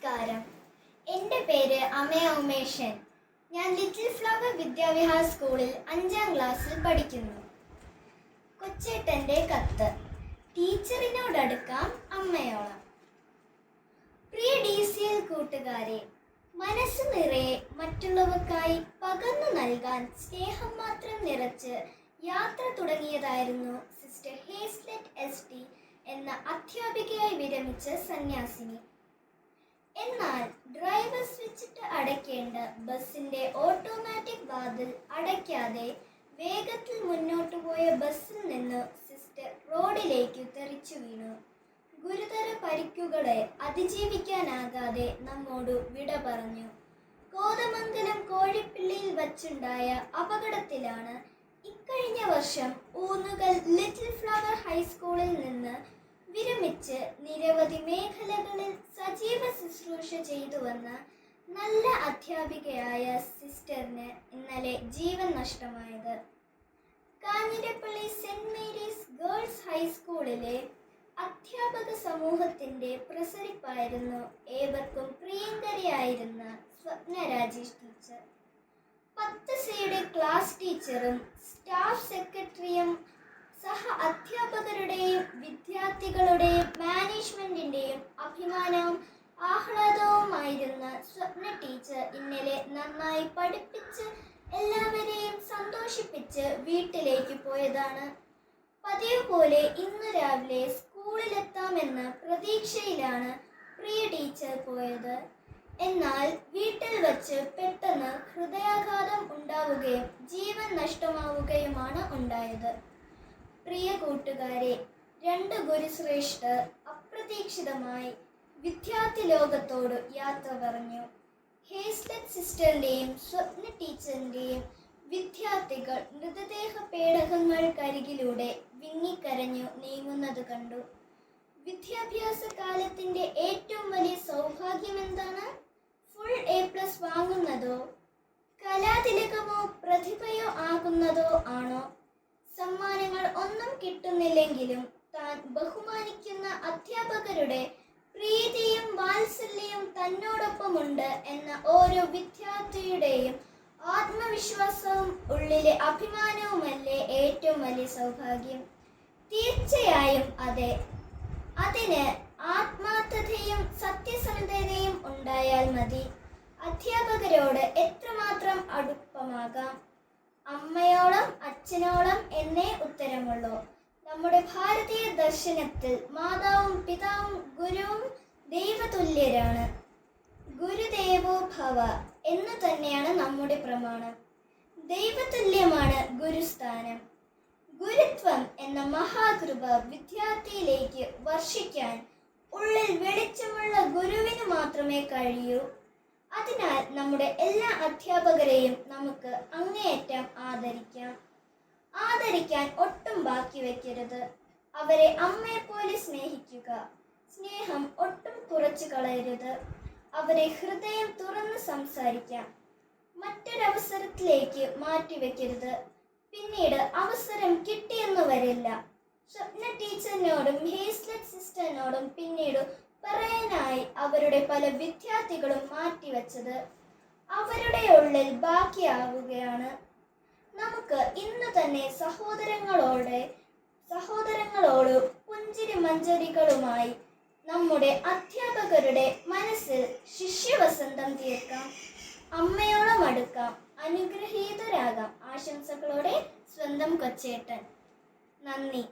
നമസ്കാരം. എൻ്റെ പേര് അമയ ഉമേഷൻ. ഞാൻ ലിറ്റിൽ ഫ്ലവർ വിദ്യാവിഹാർ സ്കൂളിൽ 5ാം ക്ലാസ്സിൽ പഠിക്കുന്നു. കൊച്ചേട്ടൻ്റെ കത്ത്. ടീച്ചറിനോടടുക്കാം അമ്മയോളം. പ്രിയ DCL കൂട്ടുകാരെ, മനസ്സ് നിറയെ മറ്റുള്ളവർക്കായി പകർന്നു നൽകാൻ സ്നേഹം മാത്രം നിറച്ച് യാത്ര തുടങ്ങിയതായിരുന്നു സിസ്റ്റർ ഹേസ്ലെറ്റ് ST എന്ന അധ്യാപികയായി വിരമിച്ച സന്യാസിനി. എന്നാൽ ഡ്രൈവർ സ്വിച്ചിട്ട് അടയ്ക്കേണ്ട ബസ്സിന്റെ ഓട്ടോമാറ്റിക് വാതിൽ അടയ്ക്കാതെ വേഗത്തിൽ മുന്നോട്ടു പോയ ബസ്സിൽ നിന്ന് സിസ്റ്റർ റോഡിലേക്ക് തെറിച്ചു വീണു. ഗുരുതര പരിക്കുകളെ അതിജീവിക്കാനാകാതെ നമ്മോട് വിട പറഞ്ഞു. കോതമംഗലം കോഴിപ്പിള്ളിയിൽ വച്ചുണ്ടായ അപകടത്തിലാണ് ഇക്കഴിഞ്ഞ വർഷം ഊന്നുകൽ ലിറ്റിൽ ഫ്ലവർ ഹൈസ്കൂളിൽ നിന്ന് വിരമിച്ച് നിരവധി മേഖലകളിൽ സജീവ ശുശ്രൂഷ ചെയ്തു വന്ന നല്ല അധ്യാപികയായ സിസ്റ്ററിന് ഇന്നലെ ജീവൻ നഷ്ടമായത്. കാഞ്ഞിരപ്പള്ളി സെന്റ് മേരീസ് ഗേൾസ് ഹൈസ്കൂളിലെ അധ്യാപക സമൂഹത്തിന്റെ പ്രസരിപ്പായിരുന്നു ഏവർക്കും പ്രിയങ്കരിയായിരുന്ന സ്വപ്ന രാജേഷ് ടീച്ചർ. 10Cയുടെ ക്ലാസ് ടീച്ചറും സ്റ്റാഫ് സെക്രട്ടറിയും സഹ അധ്യാപകരുടെയും വിദ്യാർത്ഥികളുടെയും മാനേജ്മെന്റിന്റെയും അഭിമാനവും ആഹ്ലാദവുമായിരുന്ന സ്വപ്ന ടീച്ചർ ഇന്നലെ നന്നായി പഠിപ്പിച്ച് എല്ലാവരെയും സന്തോഷിപ്പിച്ച് വീട്ടിലേക്ക് പോയതാണ്. പതിവ് പോലെ ഇന്ന് രാവിലെ സ്കൂളിലെത്താമെന്ന പ്രതീക്ഷയിലാണ് പ്രിയ ടീച്ചർ പോയത്. എന്നാൽ വീട്ടിൽ വച്ച് പെട്ടെന്ന് ഹൃദയാഘാതം ഉണ്ടാവുകയും ജീവൻ നഷ്ടമാവുകയുമാണ് ഉണ്ടായത്. പ്രിയ കൂട്ടുകാരെ, 2 ഗുരുശ്രേഷ്ഠർ അപ്രതീക്ഷിതമായി വിദ്യാർത്ഥി ലോകത്തോട് യാത്ര പറഞ്ഞു. ഹേസ്ലെറ്റ് സിസ്റ്ററിന്റെയും സ്വപ്ന ടീച്ചറിന്റെയും വിദ്യാർത്ഥികൾ മൃതദേഹ പേടകങ്ങൾക്കരികിലൂടെ വിങ്ങിക്കരഞ്ഞു നീങ്ങുന്നത് കണ്ടു. വിദ്യാഭ്യാസ കാലത്തിന്റെ ഏറ്റവും വലിയ സൗഭാഗ്യം എന്താണ്? ഫുൾ A+ വാങ്ങുന്നതോ കലാതിലകമോ പ്രതിഭയോ ആകുന്നതോ ആണോ? സമ്മാനങ്ങൾ ഒന്നും കിട്ടുന്നില്ലെങ്കിലും താൻ ബഹുമാനിക്കുന്ന അധ്യാപകരുടെ പ്രീതിയും വാത്സല്യവും തന്നോടൊപ്പമുണ്ട് എന്ന ഓരോ വിദ്യാർത്ഥിയുടെയും ആത്മവിശ്വാസവും ഉള്ളിലെ അഭിമാനവുമല്ലേ ഏറ്റവും വലിയ സൗഭാഗ്യം? തീർച്ചയായും അതെ. അതിന് ആത്മാർത്ഥതയും സത്യസന്ധതയും ഉണ്ടായാൽ മതി. അധ്യാപകരോട് എത്രമാത്രം അടുപ്പമാകാം? അമ്മയോളം അച്ഛനോളം എന്നേ ഉത്തരമുള്ളൂ. നമ്മുടെ ഭാരതീയ ദർശനത്തിൽ മാതാവും പിതാവും ഗുരുവും ദൈവതുല്യരാണ്. ഗുരുദേവോ ഭവ എന്നു തന്നെയാണ് നമ്മുടെ പ്രമാണം. ദൈവതുല്യമാണ് ഗുരുസ്ഥാനം. ഗുരുത്വം എന്ന മഹാകൃപ വിദ്യാർത്ഥിയിലേക്ക് വർഷിക്കാൻ ഉള്ളിൽ വെളിച്ചമുള്ള ഗുരുവിന് മാത്രമേ കഴിയൂ. അതിനാൽ നമ്മുടെ എല്ലാ അധ്യാപകരെയും നമുക്ക് അങ്ങേയറ്റം ആദരിക്കാൻ ഒട്ടും ബാക്കി വയ്ക്കരുത്. അവരെ അമ്മയെപ്പോലെ സ്നേഹിക്കുക. സ്നേഹം ഒട്ടും കുറച്ചു കളയരുത്. അവരെ ഹൃദയം തുറന്ന് സംസാരിക്കാം. മറ്റൊരവസരത്തിലേക്ക് മാറ്റിവെക്കരുത്. പിന്നീട് അവസരം കിട്ടിയെന്ന് വരില്ല. സ്വപ്ന ടീച്ചറിനോടും ഹേസ്ലെറ്റ് സിസ്റ്ററിനോടും പിന്നീട് പറയാനായി അവരുടെ പല വിദ്യാർത്ഥികളും മാറ്റിവെച്ചത് അവരുടെ ഉള്ളിൽ ബാക്കിയാവുകയാണ്. നമുക്ക് ഇന്ന് തന്നെ സഹോദരങ്ങളോട് പുഞ്ചിരി മഞ്ചരികളുമായി നമ്മുടെ അധ്യാപകരുടെ മനസ്സിൽ ശിഷ്യവസന്തം തീർക്കാം. അമ്മയോളം അടുക്കാം. അനുഗ്രഹീതരാകാം. ആശംസകളോടെ സ്വന്തം കൊച്ചേട്ടൻ. നന്ദി.